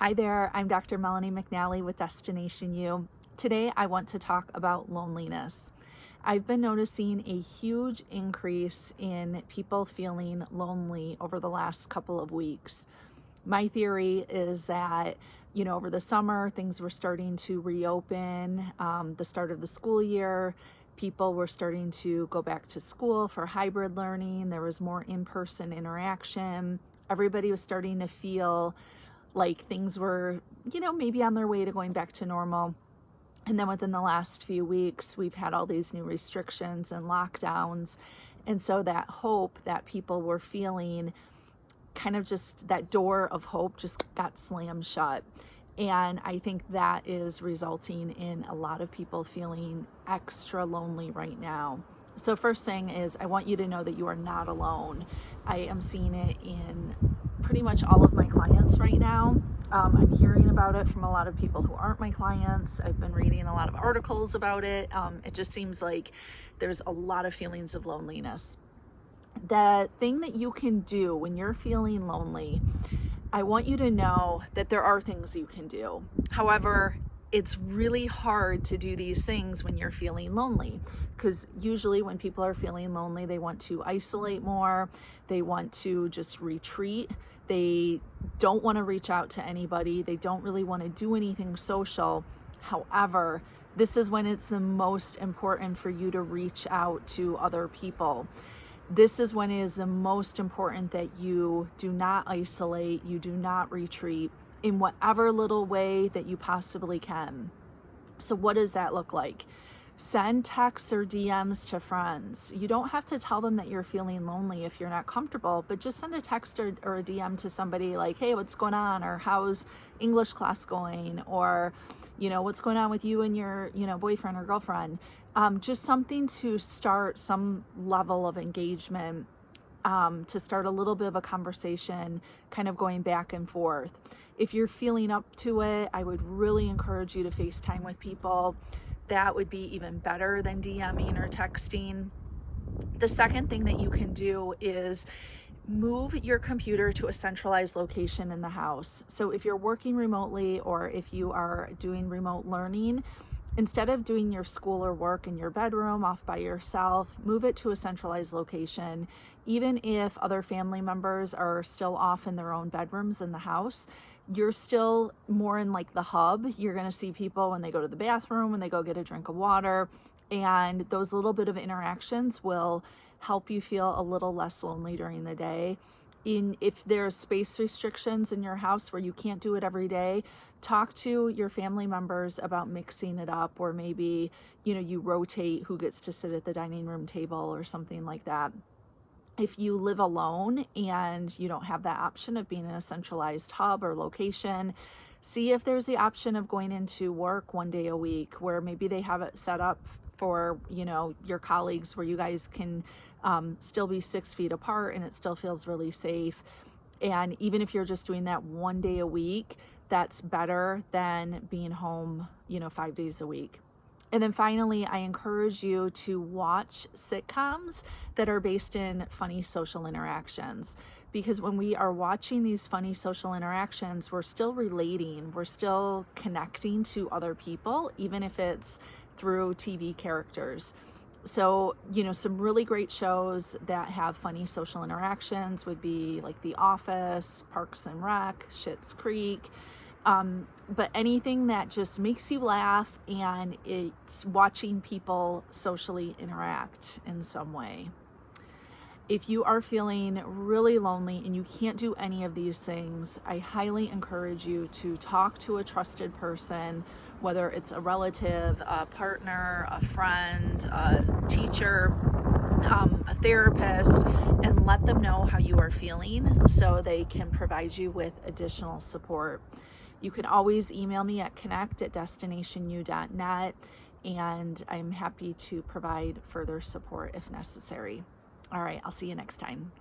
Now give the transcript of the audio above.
Hi there, I'm Dr. Melanie McNally with Destination U. Today I want to talk about loneliness. I've been noticing a huge increase in people feeling lonely over the last couple of weeks. My theory is that, over the summer, things were starting to reopen, the start of the school year. People were starting to go back to school for hybrid learning. There was more in-person interaction. Everybody was starting to feel like things were, maybe on their way to going back to normal. And then within the last few weeks, we've had all these new restrictions and lockdowns. And so that hope that people were feeling, kind of just that door of hope just got slammed shut. And I think that is resulting in a lot of people feeling extra lonely right now. So first thing is, I want you to know that you are not alone. I am seeing it in pretty much all of my clients right now. I'm hearing about it from a lot of people who aren't my clients. I've been reading a lot of articles about it. It just seems like there's a lot of feelings of loneliness. The thing that you can do when you're feeling lonely, I want you to know that there are things you can do. However, it's really hard to do these things when you're feeling lonely, because usually when people are feeling lonely, they want to isolate more. They want to just retreat. They don't want to reach out to anybody. They don't really want to do anything social. However, this is when it's the most important for you to reach out to other people. This is when it is the most important that you do not isolate, you do not retreat in whatever little way that you possibly can. So what does that look like? Send texts or DMs to friends. You don't have to tell them that you're feeling lonely if you're not comfortable, but just send a text or a DM to somebody like, hey, what's going on? Or how's English class going? Or, what's going on with you and your, boyfriend or girlfriend? Just something to start some level of engagement, to start a little bit of a conversation, kind of going back and forth. If you're feeling up to it, I would really encourage you to FaceTime with people. That would be even better than DMing or texting. The second thing that you can do is move your computer to a centralized location in the house. So if you're working remotely or if you are doing remote learning, instead of doing your school or work in your bedroom off by yourself, move it to a centralized location. Even if other family members are still off in their own bedrooms in the house, you're still more in like the hub. You're going to see people when they go to the bathroom, when they go get a drink of water, and those little bit of interactions will help you feel a little less lonely during the day. If there's space restrictions in your house where you can't do it every day, talk to your family members about mixing it up, or maybe, you rotate who gets to sit at the dining room table or something like that. If you live alone and you don't have that option of being in a centralized hub or location, see if there's the option of going into work one day a week where maybe they have it set up for, your colleagues where you guys can still be 6 feet apart and it still feels really safe. And even if you're just doing that one day a week, that's better than being home, 5 days a week. And then finally, I encourage you to watch sitcoms that are based in funny social interactions, because when we are watching these funny social interactions, we're still relating, we're still connecting to other people, even if it's through TV characters. So, some really great shows that have funny social interactions would be like The Office, Parks and Rec, Schitt's Creek. But anything that just makes you laugh and it's watching people socially interact in some way. If you are feeling really lonely and you can't do any of these things, I highly encourage you to talk to a trusted person, whether it's a relative, a partner, a friend, a teacher, a therapist, and let them know how you are feeling so they can provide you with additional support. You can always email me at connect@destinationu.net, and I'm happy to provide further support if necessary. All right, I'll see you next time.